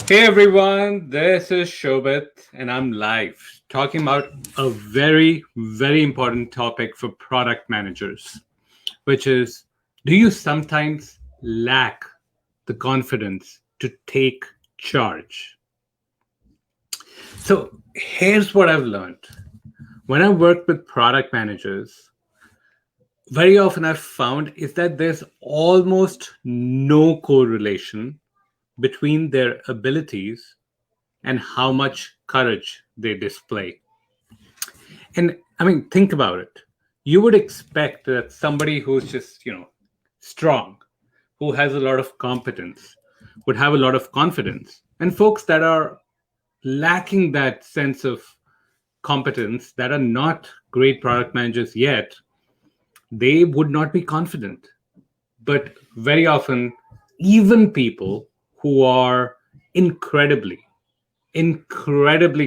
Hey everyone, this is Shobit and I'm live talking about a very important topic for product managers, which is, do you sometimes lack the confidence to take charge? So here's what I've learned. When I work with product managers, very often I've found is that there's almost no correlation between their abilities and how much courage they display. And I mean, think about it. You would expect that somebody who's just, strong, who has a lot of competence, would have a lot of confidence. And folks that are lacking that sense of competence, that are not great product managers yet, they would not be confident. But very often, even people who are incredibly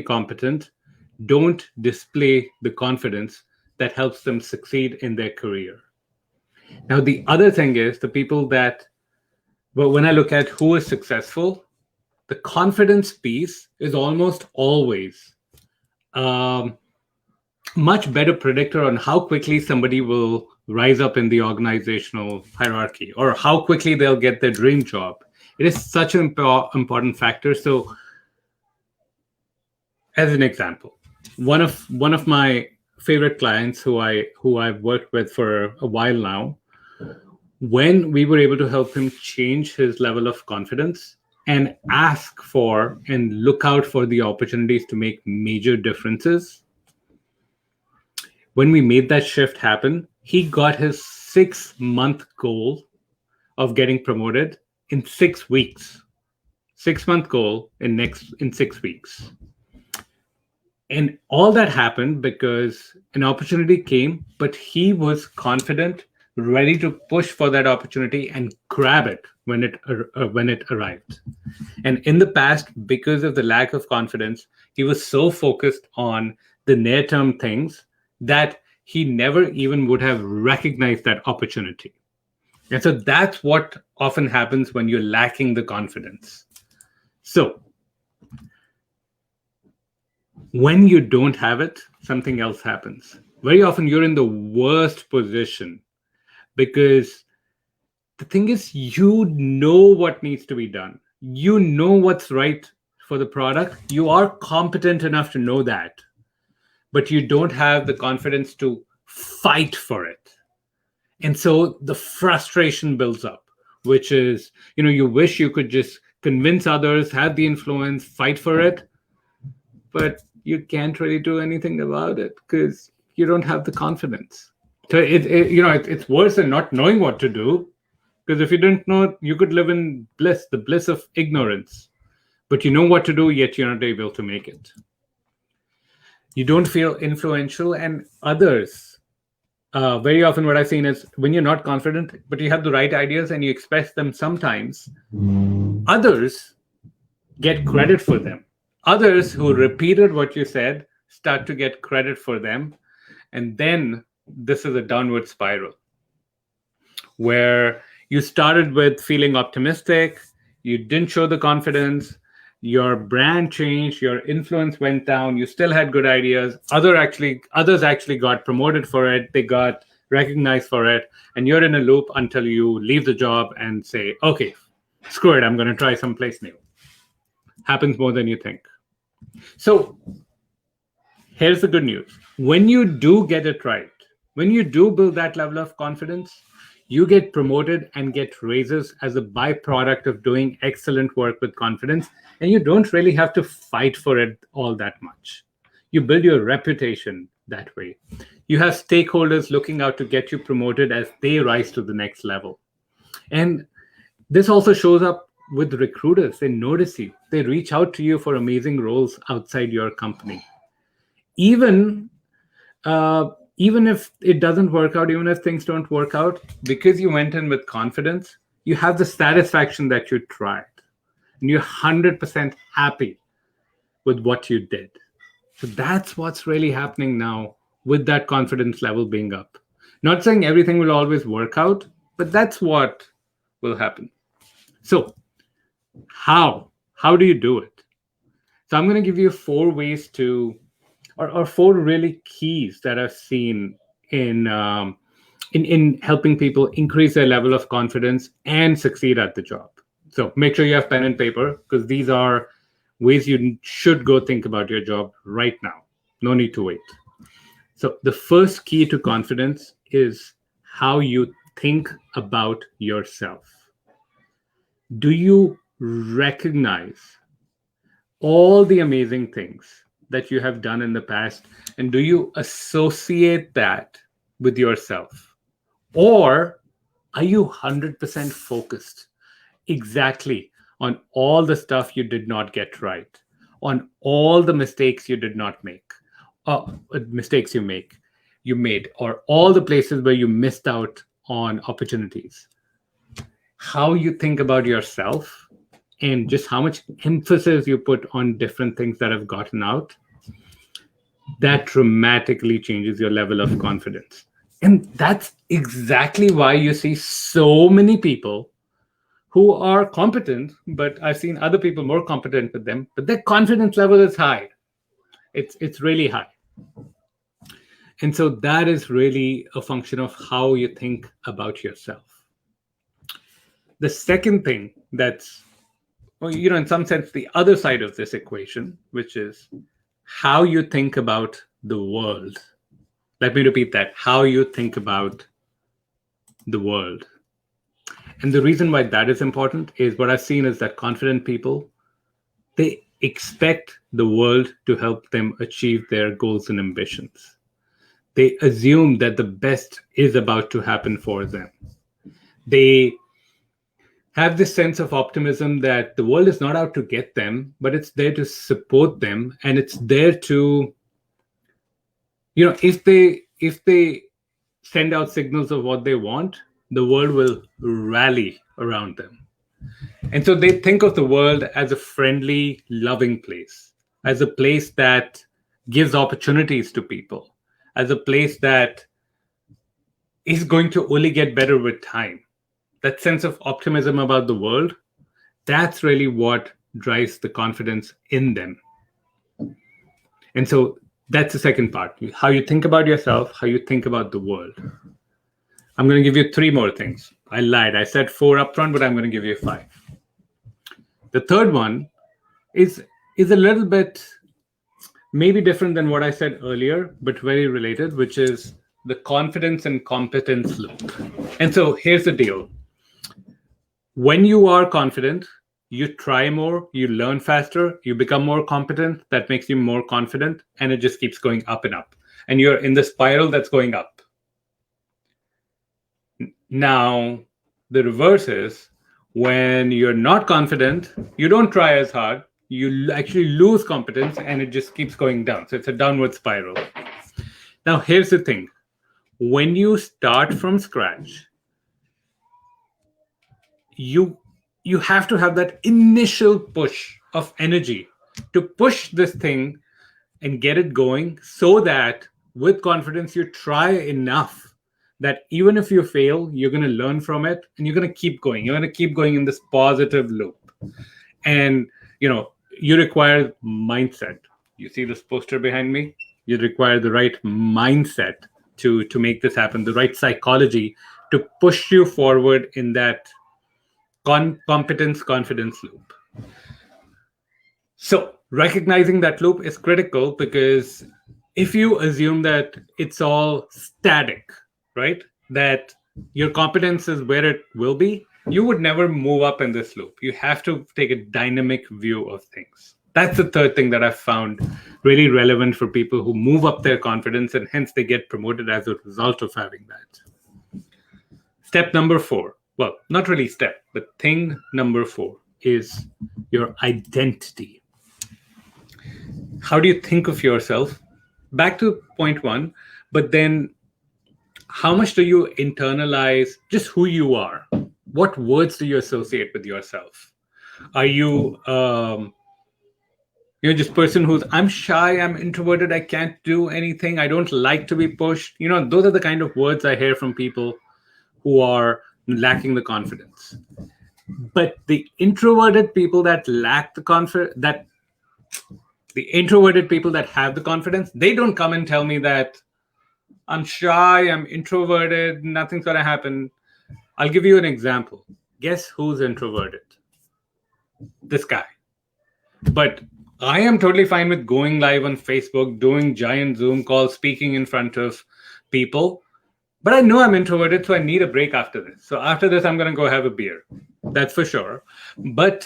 competent don't display the confidence that helps them succeed in their career. Now, the other thing is the people that, well, when I look at who is successful, the confidence piece is almost always a much better predictor on how quickly somebody will rise up in the organizational hierarchy or how quickly they'll get their dream job. It is such an important factor. So, as an example, one of my favorite clients who I've worked with for a while now, when we were able to help him change his level of confidence and ask for and look out for the opportunities to make major differences, when we made that shift happen, he got his 6 month goal of getting promoted in 6 weeks. 6 month goal in 6 weeks. And all that happened because an opportunity came, but he was confident, ready to push for that opportunity and grab it when it arrived. And in the past, because of the lack of confidence, he was so focused on the near term things that he never even would have recognized that opportunity. And so that's what often happens when you're lacking the confidence. So when you don't have it, something else happens. Very often you're in the worst position because the thing is, you know what needs to be done. You know what's right for the product. You are competent enough to know that, but you don't have the confidence to fight for it. And so the frustration builds up, which is, you wish you could just convince others, have the influence, fight for it, but you can't really do anything about it because you don't have the confidence. So it's worse than not knowing what to do, because if you didn't know, you could live in bliss, the bliss of ignorance. But you know what to do, yet you're not able to make it. You don't feel influential, and others. Very often, what I've seen is when you're not confident, but you have the right ideas and you express them sometimes, others get credit for them. Others who repeated what you said start to get credit for them. And then this is a downward spiral where you started with feeling optimistic, you didn't show the confidence, your brand changed, your influence went down, you still had good ideas, others actually got promoted for it, they got recognized for it, and you're in a loop until you leave the job and say, okay, screw it, I'm going to try someplace new. Happens more than you think. So here's the good news. When you do get it right, when you do build that level of confidence, you get promoted and get raises as a byproduct of doing excellent work with confidence. And you don't really have to fight for it all that much. You build your reputation that way. You have stakeholders looking out to get you promoted as they rise to the next level. And this also shows up with recruiters. They notice you, they reach out to you for amazing roles outside your company. Even even if it doesn't work out, even if things don't work out, because you went in with confidence, you have the satisfaction that you tried and you're 100% happy with what you did. So that's what's really happening now with that confidence level being up. Not saying everything will always work out, but that's what will happen. So, how? How do you do it? So I'm going to give you four ways to, or four really keys that I've seen in in helping people increase their level of confidence and succeed at the job. So make sure you have pen and paper, because these are ways you should go think about your job right now. No need to wait. So the first key to confidence is how you think about yourself. Do you recognize all the amazing things that you have done in the past, and do you associate that with yourself? Or are you 100% focused exactly on all the stuff you did not get right, on all the mistakes you did not make, mistakes you made, or all the places where you missed out on opportunities? How you think about yourself and just how much emphasis you put on different things that have gotten out, that dramatically changes your level of confidence. And that's exactly why you see so many people who are competent, but I've seen other people more competent with them, but their confidence level is high. It's really high. And so that is really a function of how you think about yourself. The second thing that's, well, in some sense, the other side of this equation, which is how you think about the world. Let me repeat that. How you think about the world. And the reason why that is important is what I've seen is that confident people, they expect the world to help them achieve their goals and ambitions. They assume that the best is about to happen for them. They have this sense of optimism that the world is not out to get them, but it's there to support them. And it's there to, if they send out signals of what they want, the world will rally around them. And so they think of the world as a friendly, loving place, as a place that gives opportunities to people, as a place that is going to only get better with time. That sense of optimism about the world, that's really what drives the confidence in them. And so that's the second part. How you think about yourself, how you think about the world. I'm going to give you three more things. I lied. I said four up front, but I'm going to give you five. The third one is a little bit maybe different than what I said earlier, but very related, which is the confidence and competence loop. And so here's the deal. When you are confident, you try more, you learn faster, you become more competent. That makes you more confident, and it just keeps going up and up. And you're in the spiral that's going up. Now, the reverse is when you're not confident, you don't try as hard, you actually lose competence, and it just keeps going down. So it's a downward spiral. Now, here's the thing. When you start from scratch, you have to have that initial push of energy to push this thing and get it going, so that with confidence, you try enough that even if you fail, you're going to learn from it, and you're going to keep going. You're going to keep going in this positive loop. And, you require mindset. You see this poster behind me? You require the right mindset to make this happen, the right psychology to push you forward in that competence confidence loop. So recognizing that loop is critical, because if you assume that it's all static, right, that your competence is where it will be, you would never move up in this loop. You have to take a dynamic view of things. That's the third thing that I've found really relevant for people who move up their confidence, and hence they get promoted as a result of having that. Step number 4. Well, not really step, but thing number 4 is your identity. How do you think of yourself? Back to point 1, but then how much do you internalize just who you are? What words do you associate with yourself? Are you you're just person who's, I'm shy, I'm introverted, I can't do anything, I don't like to be pushed? Those are the kind of words I hear from people who are lacking the confidence. But the introverted people that lack the confidence, that the introverted people that have the confidence, they don't come and tell me that I'm shy, I'm introverted, nothing's going to happen. I'll give you an example. Guess who's introverted? This guy. But I am totally fine with going live on Facebook, doing giant Zoom calls, speaking in front of people. But I know I'm introverted, so I need a break after this. So after this, I'm going to go have a beer. That's for sure. But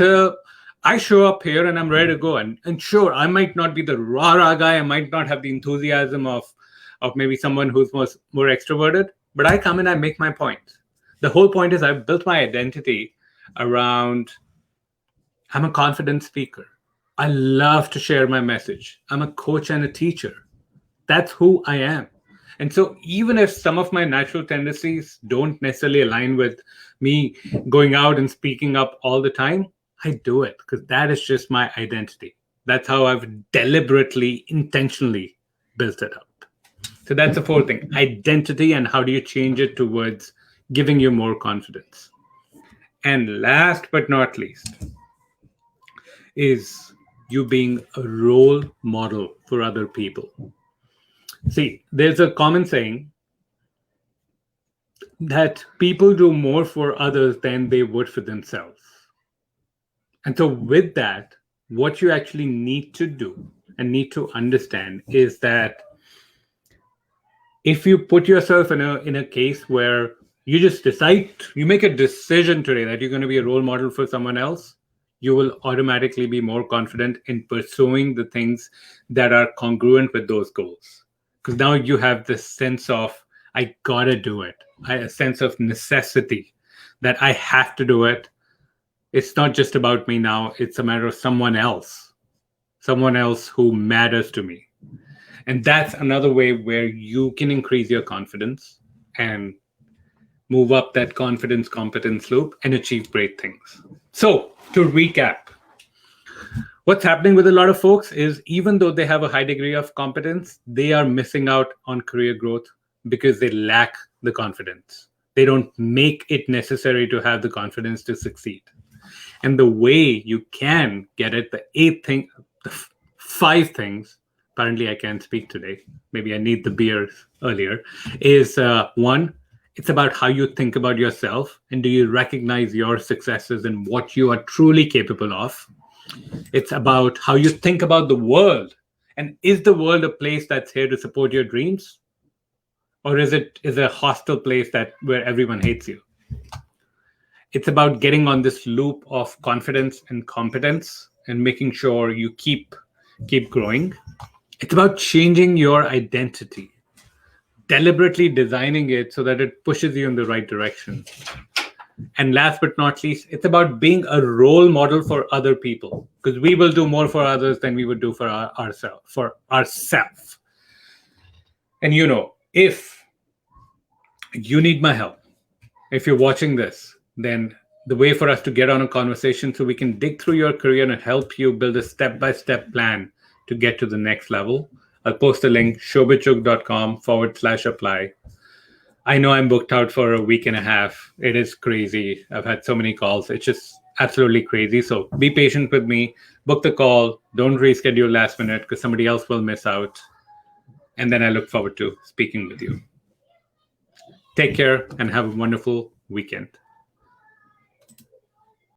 I show up here and I'm ready to go. And sure, I might not be the rah-rah guy. I might not have the enthusiasm of maybe someone who's more extroverted. But I come and I make my point. The whole point is I've built my identity around I'm a confident speaker. I love to share my message. I'm a coach and a teacher. That's who I am. And so even if some of my natural tendencies don't necessarily align with me going out and speaking up all the time, I do it because that is just my identity. That's how I've deliberately, intentionally built it up. So that's the fourth thing, identity, and how do you change it towards giving you more confidence. And last but not least is you being a role model for other people. See, there's a common saying that people do more for others than they would for themselves. And so with that, what you actually need to do and need to understand is that if you put yourself in a case where you just decide, you make a decision today that you're going to be a role model for someone else, you will automatically be more confident in pursuing the things that are congruent with those goals. Because now you have this sense of, I gotta do it. A sense of necessity that I have to do it. It's not just about me now. It's a matter of someone else who matters to me. And that's another way where you can increase your confidence and move up that confidence competence loop and achieve great things. So to recap, what's happening with a lot of folks is even though they have a high degree of competence, they are missing out on career growth because they lack the confidence. They don't make it necessary to have the confidence to succeed. And the way you can get it, the 5 things, apparently I can't speak today, maybe I need the beers earlier, is 1, it's about how you think about yourself and do you recognize your successes and what you are truly capable of. It's about how you think about the world. And is the world a place that's here to support your dreams? Or is it a hostile place where everyone hates you? It's about getting on this loop of confidence and competence and making sure you keep growing. It's about changing your identity, deliberately designing it so that it pushes you in the right direction. And last but not least, it's about being a role model for other people, because we will do more for others than we would do for ourselves. And if you need my help, if you're watching this, then the way for us to get on a conversation so we can dig through your career and help you build a step-by-step plan to get to the next level, I'll post a link, shobitchuk.com/apply. I know I'm booked out for a week and a half. It is crazy. I've had so many calls. It's just absolutely crazy. So be patient with me. Book the call. Don't reschedule last minute because somebody else will miss out. And then I look forward to speaking with you. Take care and have a wonderful weekend.